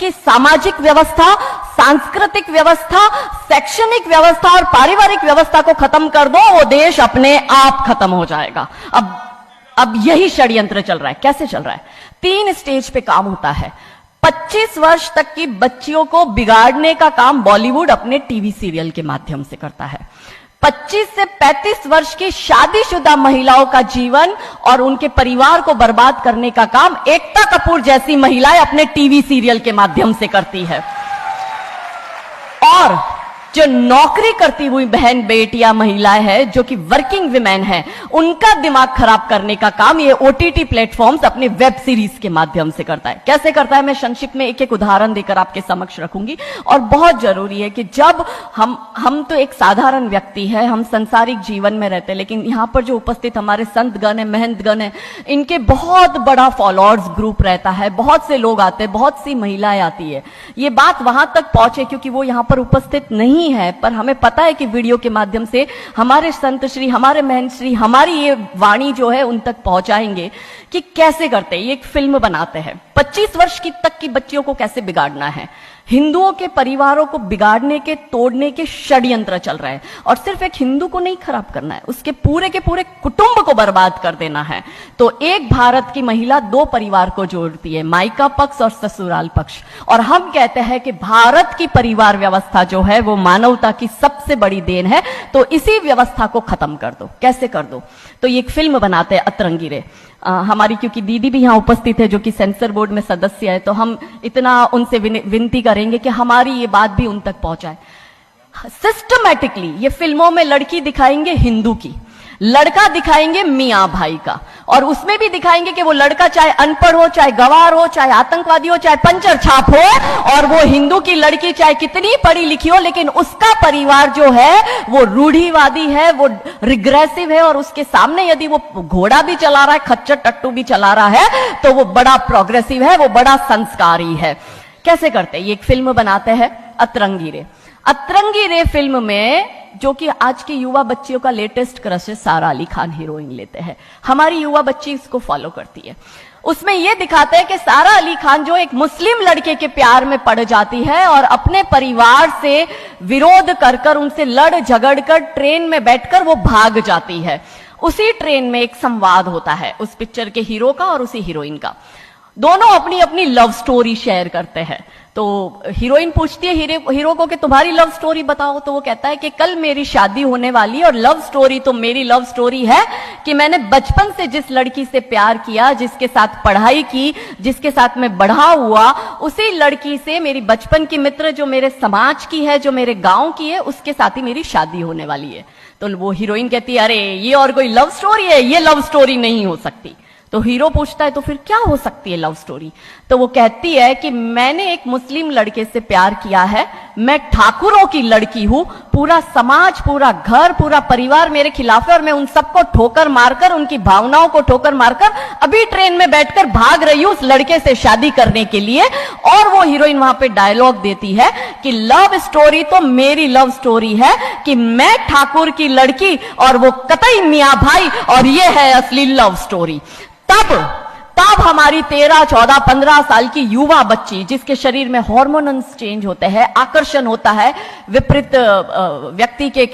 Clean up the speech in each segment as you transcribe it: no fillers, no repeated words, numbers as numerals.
की सामाजिक व्यवस्था, सांस्कृतिक व्यवस्था, शैक्षणिक व्यवस्था और पारिवारिक व्यवस्था को खत्म कर दो, वो देश अपने आप खत्म हो जाएगा। अब यही षड्यंत्र चल रहा है। कैसे चल रहा है? 3 स्टेज पे काम होता है। 25 वर्ष तक की बच्चियों को बिगाड़ने का काम बॉलीवुड अपने टीवी सीरियल के माध्यम से करता है। 25 से 35 वर्ष की शादीशुदा महिलाओं का जीवन और उनके परिवार को बर्बाद करने का काम एकता कपूर जैसी महिलाएं अपने टीवी सीरियल के माध्यम से करती है। और जो नौकरी करती हुई बहन बेटियां महिलाएं हैं, जो कि वर्किंग विमेन हैं, उनका दिमाग खराब करने का काम ये ओटीटी प्लेटफॉर्म्स अपने वेब सीरीज के माध्यम से करता है। कैसे करता है, मैं संक्षिप्त में एक एक उदाहरण देकर आपके समक्ष रखूंगी। और बहुत जरूरी है कि जब हम तो एक साधारण व्यक्ति है, हम संसारिक जीवन में रहते हैं, लेकिन यहां पर जो उपस्थित हमारे संतगण है, महंतगण है, इनके बहुत बड़ा फॉलोअर्स ग्रुप रहता है, बहुत से लोग आते हैं, बहुत सी महिलाएं आती है। ये बात वहां तक पहुंचे क्योंकि वो यहां पर उपस्थित नहीं है, पर हमें पता है कि वीडियो के माध्यम से हमारे संत श्री, हमारे महंत श्री हमारी ये वाणी जो है उन तक पहुंचाएंगे कि कैसे करते हैं। ये एक फिल्म बनाते हैं, 25 वर्ष की तक की बच्चियों को कैसे बिगाड़ना है। हिंदुओं के परिवारों को बिगाड़ने के, तोड़ने के षड्यंत्र चल रहे हैं। और सिर्फ एक हिंदू को नहीं खराब करना है, उसके पूरे के पूरे कुटुंब को बर्बाद कर देना है। तो एक भारत की महिला 2 परिवार को जोड़ती है, मायका पक्ष और ससुराल पक्ष। और हम कहते हैं कि भारत की परिवार व्यवस्था जो है वो मानवता की सबसे बड़ी देन है। तो इसी व्यवस्था को खत्म कर दो। कैसे कर दो? तो ये एक फिल्म बनाते हैं, अतरंगी रे। हमारी क्योंकि दीदी भी यहां उपस्थित है जो कि सेंसर बोर्ड में सदस्य है, तो हम इतना उनसे विनती करेंगे कि हमारी ये बात भी उन तक पहुंचाए। सिस्टमैटिकली ये फिल्मों में लड़की दिखाएंगे हिंदू की, लड़का दिखाएंगे मियां भाई का, और उसमें भी दिखाएंगे कि वो लड़का चाहे अनपढ़ हो, चाहे गवार हो, चाहे आतंकवादी हो, चाहे पंचर छाप हो, और वो हिंदू की लड़की चाहे कितनी पढ़ी लिखी हो, लेकिन उसका परिवार जो है वो रूढ़िवादी है, वो रिग्रेसिव है, और उसके सामने यदि वो घोड़ा भी चला रहा है, खच्चर टट्टू भी चला रहा है, तो वो बड़ा प्रोग्रेसिव है, वो बड़ा संस्कारी है। कैसे करते हैं? ये एक फिल्म बनाते हैं, अतरंगी रे। अतरंगी रे फिल्म में जो कि आज की युवा बच्चियों का लेटेस्ट क्रश है, सारा अली खान हीरोइन लेते हैं। हमारी युवा बच्ची इसको फॉलो करती है। उसमें यह दिखाते हैं कि सारा अली खान जो एक मुस्लिम लड़के के प्यार में पड़ जाती है और अपने परिवार से विरोध कर कर, उनसे लड़ झगड़ कर ट्रेन में बैठकर वो भाग जाती है। उसी ट्रेन में एक संवाद होता है उस पिक्चर के हीरो का और उसी हीरोइन का। दोनों अपनी अपनी लव स्टोरी शेयर करते हैं। तो हीरोइन पूछती है हीरो को कि तुम्हारी लव स्टोरी बताओ। तो वो कहता है कि कल मेरी शादी होने वाली है और लव स्टोरी तो मेरी लव स्टोरी है कि मैंने बचपन से जिस लड़की से प्यार किया, जिसके साथ पढ़ाई की, जिसके साथ मैं बढ़ा हुआ, उसी लड़की से मेरी बचपन की मित्र जो मेरे समाज की है, जो मेरे गांव की है, उसके साथ ही मेरी शादी होने वाली है। तो वो हीरोइन कहती है अरे ये और कोई लव स्टोरी है, ये लव स्टोरी नहीं हो सकती। तो हीरो पूछता है तो फिर क्या हो सकती है लव स्टोरी? तो वो कहती है कि मैंने एक मुस्लिम लड़के से प्यार किया है, मैं ठाकुरों की लड़की हूं, पूरा समाज, पूरा घर, पूरा परिवार मेरे खिलाफ है और मैं उन सबको ठोकर मारकर, उनकी भावनाओं को ठोकर मारकर अभी ट्रेन में बैठकर भाग रही हूं उस लड़के से शादी करने के लिए। और वो हीरोइन वहां पे डायलॉग देती है कि लव स्टोरी तो मेरी लव स्टोरी है कि मैं ठाकुर की लड़की और वो कतई मियां भाई, और ये है असली लव स्टोरी। तब हमारी 13, 14, 15 साल की युवा बच्ची, जिसके शरीर में हार्मोन्स चेंज होते हैं, आकर्षण होता है विपरीत व्यक्ति के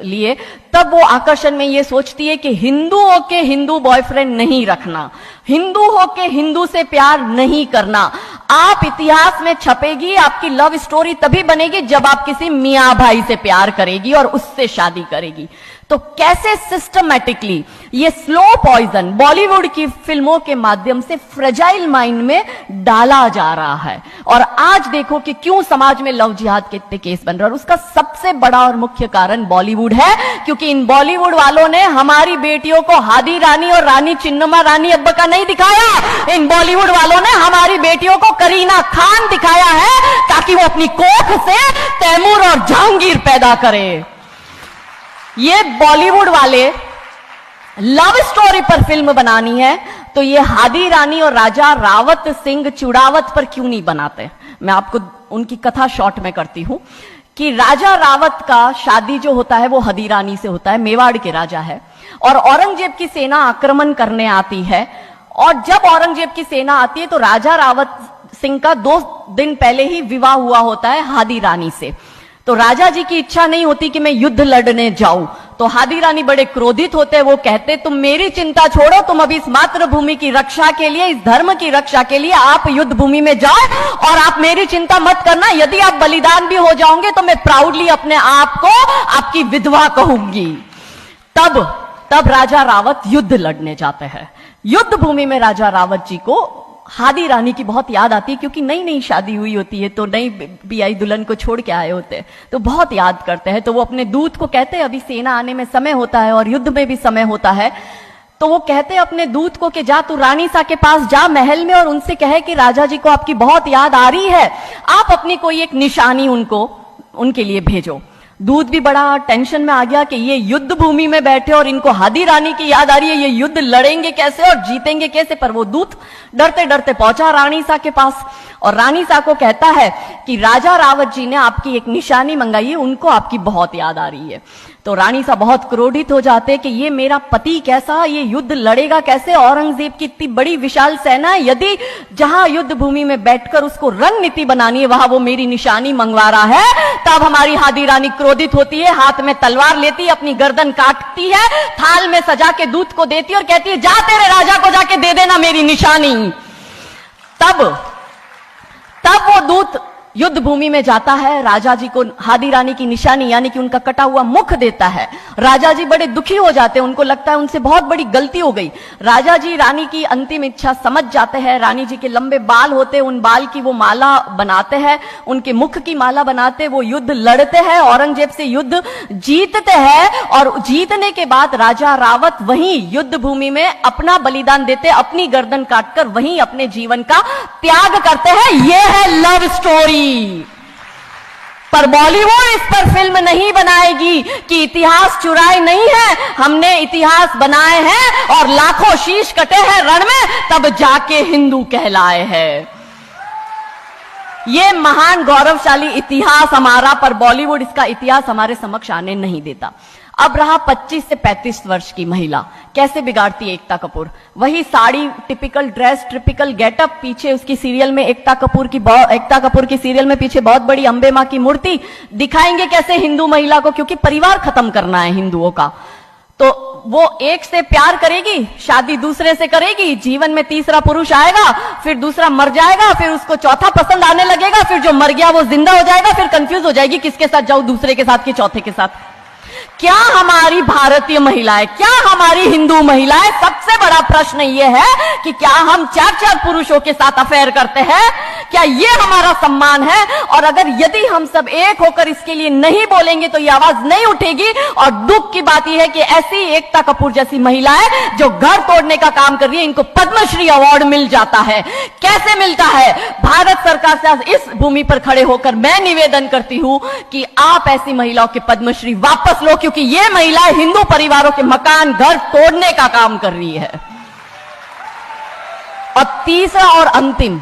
लिए, तब वो आकर्षण में ये सोचती है कि हिंदू होके हिंदू बॉयफ्रेंड नहीं रखना, हिंदू होके हिंदू से प्यार नहीं करना। आप इतिहास में छपेगी, आपकी लव स्टोरी तभी बनेगी जब आप किसी मियां भाई से प्यार करेगी और उससे शादी करेगी। तो कैसे सिस्टमैटिकली ये स्लो पॉइजन बॉलीवुड की फिल्मों के माध्यम से फ्रेजाइल माइंड में डाला जा रहा है। और आज देखो कि क्यों समाज में लव जिहाद के इतने केस बन रहे हैं, और उसका सबसे बड़ा और मुख्य कारण बॉलीवुड है, क्योंकि इन बॉलीवुड वालों ने हमारी बेटियों को हादी रानी और रानी चिन्नमा रानी अब्बा का नहीं दिखाया। इन बॉलीवुड वालों ने हमारी बेटियों को करीना खान दिखाया है ताकि वो अपनी कोख से तैमूर और जहांगीर पैदा करे। ये बॉलीवुड वाले लव स्टोरी पर फिल्म बनानी है तो ये हादी रानी और राजा रावत सिंह चुड़ावत पर क्यों नहीं बनाते? मैं आपको उनकी कथा शॉर्ट में करती हूं कि राजा रावत का शादी जो होता है वो हादी रानी से होता है, मेवाड़ के राजा है, और औरंगजेब की सेना आक्रमण करने आती है। और जब औरंगजेब की सेना आती है तो राजा रावत सिंह का 2 दिन पहले ही विवाह हुआ होता है हादी रानी से। तो राजा जी की इच्छा नहीं होती कि मैं युद्ध लड़ने जाऊं, तो हादी रानी बड़े क्रोधित होते, वो कहते तुम मेरी चिंता छोड़ो, तुम अभी इस मातृभूमि की रक्षा के लिए, इस धर्म की रक्षा के लिए आप युद्ध भूमि में जाओ और आप मेरी चिंता मत करना। यदि आप बलिदान भी हो जाओगे तो मैं प्राउडली अपने आप को आपकी विधवा कहूंगी। तब राजा रावत युद्ध लड़ने जाते हैं। युद्ध भूमि में राजा रावत जी को हादी रानी की बहुत याद आती है, क्योंकि नई नई शादी हुई होती है, तो नई बियाई दुल्हन को छोड़ के आए होते हैं, तो बहुत याद करते हैं। तो वो अपने दूत को कहते हैं अभी सेना आने में समय होता है और युद्ध में भी समय होता है, तो वो कहते हैं अपने दूत को कि जा तू रानी सा के पास जा महल में और उनसे कहे कि राजा जी को आपकी बहुत याद आ रही है, आप अपनी कोई एक निशानी उनके लिए भेजो। दूत भी बड़ा टेंशन में आ गया कि ये युद्ध भूमि में बैठे और इनको हादी रानी की याद आ रही है, ये युद्ध लड़ेंगे कैसे और जीतेंगे कैसे। पर वो दूत डरते डरते पहुंचा रानी सा के पास और रानी सा को कहता है कि राजा रावत जी ने आपकी एक निशानी मंगाई है, उनको आपकी बहुत याद आ रही है। तो रानी सा बहुत क्रोधित हो जाते कि ये मेरा पति कैसा, ये युद्ध लड़ेगा कैसे, औरंगजेब की इतनी बड़ी विशाल सेना है, यदि जहां युद्ध भूमि में बैठकर उसको रणनीति बनानी है वहां वो मेरी निशानी मंगवा रहा है। तब हमारी हादी रानी क्रोधित होती है, हाथ में तलवार लेती है, अपनी गर्दन काटती है, थाल में सजा के दूत को देती है और कहती है जा तेरे राजा को जाके दे देना मेरी निशानी। तब वो दूत युद्ध भूमि में जाता है, राजा जी को हादी रानी की निशानी यानी कि उनका कटा हुआ मुख देता है। राजा जी बड़े दुखी हो जाते हैं, उनको लगता है उनसे बहुत बड़ी गलती हो गई। राजा जी रानी की अंतिम इच्छा समझ जाते हैं, रानी जी के लंबे बाल होते हैं, उन बाल की वो माला बनाते हैं, उनके मुख की माला बनाते, वो युद्ध लड़ते हैं, औरंगजेब से युद्ध जीतते हैं और जीतने के बाद राजा रावत वहीं युद्ध भूमि में अपना बलिदान देते, अपनी गर्दन काटकर वहीं अपने जीवन का त्याग करते हैं। यह है लव स्टोरी। पर बॉलीवुड इस पर फिल्म नहीं बनाएगी कि इतिहास चुराए नहीं है, हमने इतिहास बनाए हैं और लाखों शीश कटे हैं रण में, तब जाके हिंदू कहलाए हैं। ये महान गौरवशाली इतिहास हमारा, पर बॉलीवुड इसका इतिहास हमारे समक्ष आने नहीं देता। अब रहा 25 से 35 वर्ष की महिला, कैसे बिगाड़ती है एकता कपूर। वही sari, typical dress, typical getup, पीछे उसकी सीरियल में एकता कपूर की सीरियल में पीछे बहुत बड़ी अंबे मां की मूर्ति। दिखाएंगे कैसे हिंदू महिला को, क्योंकि परिवार खत्म करना है हिंदुओं का। तो वो एक से प्यार करेगी, शादी दूसरे से करेगी, जीवन में तीसरा पुरुष आएगा, फिर दूसरा मर जाएगा, फिर उसको चौथा पसंद आने लगेगा, फिर जो मर गया वो जिंदा हो जाएगा, फिर कंफ्यूज हो जाएगी किसके साथ जाऊं, दूसरे के साथ कि चौथे के साथ। क्या हमारी भारतीय महिलाएं, क्या हमारी हिंदू महिलाएं, सबसे बड़ा प्रश्न यह है कि क्या हम 4-4 पुरुषों के साथ अफेयर करते हैं? क्या ये हमारा सम्मान है? और अगर यदि हम सब एक होकर इसके लिए नहीं बोलेंगे तो ये आवाज नहीं उठेगी। और दुख की बात यह है कि ऐसी एकता कपूर जैसी महिलाएं जो घर तोड़ने का काम कर रही है, इनको पद्मश्री अवार्ड मिल जाता है। कैसे मिलता है? भारत सरकार से इस भूमि पर खड़े होकर मैं निवेदन करती हूं कि आप ऐसी महिलाओं के पद्मश्री वापस लो, क्योंकि ये महिलाएं हिंदू परिवारों के मकान, घर तोड़ने का काम कर रही है। और तीसरा और अंतिम,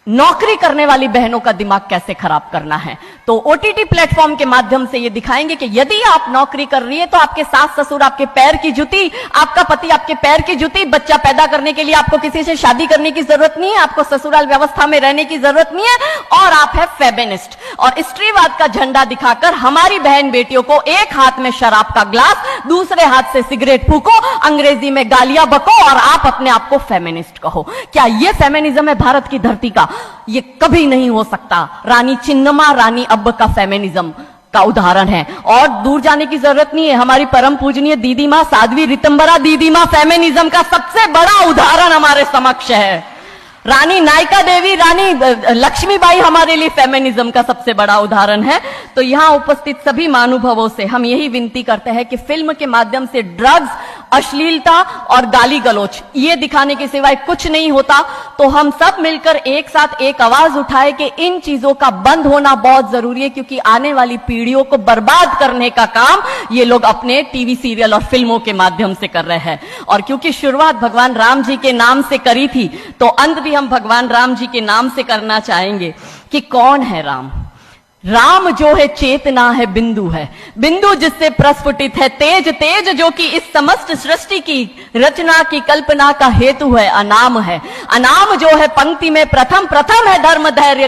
नौकरी करने वाली बहनों का दिमाग कैसे खराब करना है। तो ओटीटी प्लेटफॉर्म के माध्यम से ये दिखाएंगे कि यदि आप नौकरी कर रही है तो आपके सास ससुर आपके पैर की जूती, आपका पति आपके पैर की जूती। बच्चा पैदा करने के लिए आपको किसी से शादी करने की जरूरत नहीं है, आपको ससुराल व्यवस्था में रहने की जरूरत नहीं है। और आप है फेमिनिस्ट, और स्त्रीवाद का झंडा दिखाकर हमारी बहन बेटियों को एक हाथ में शराब का ग्लास, दूसरे हाथ से सिगरेट फूको, अंग्रेजी में गालियां बको और आप अपने आप को फेमिनिस्ट कहो। क्या यह फेमिनिज्म है भारत की धरती का? ये कभी नहीं हो सकता। रानी चिन्नमा, रानी अब्ब का फेमिनिज्म का उदाहरण है, और दूर जाने की जरूरत नहीं है। हमारी परम पूजनीय दीदी मां साध्वी रितंबरा दीदी मां फेमिनिज्म का सबसे बड़ा उदाहरण हमारे समक्ष है। रानी नायका देवी, रानी लक्ष्मीबाई हमारे लिए फेमिनिज्म का सबसे बड़ा उदाहरण है। तो यहां उपस्थित सभी महानुभावों से हम यही विनती करते हैं कि फिल्म के माध्यम से ड्रग्स, अश्लीलता और गाली गलौच ये दिखाने के सिवाय कुछ नहीं होता। तो हम सब मिलकर एक साथ एक आवाज उठाए कि इन चीजों का बंद होना बहुत जरूरी है, क्योंकि आने वाली पीढ़ियों को बर्बाद करने का काम ये लोग अपने टीवी सीरियल और फिल्मों के माध्यम से कर रहे हैं। और क्योंकि शुरुआत भगवान राम जी के नाम से करी थी, तो अंत भी हम भगवान राम जी के नाम से करना चाहेंगे कि कौन है राम। राम जो है चेतना है, बिंदु है, बिंदु जिससे प्रस्फुटित है तेज, तेज जो कि इस समस्त सृष्टि की रचना की कल्पना का हेतु है, अनाम है, अनाम जो है पंक्ति में प्रथम, प्रथम है धर्म धैर्य का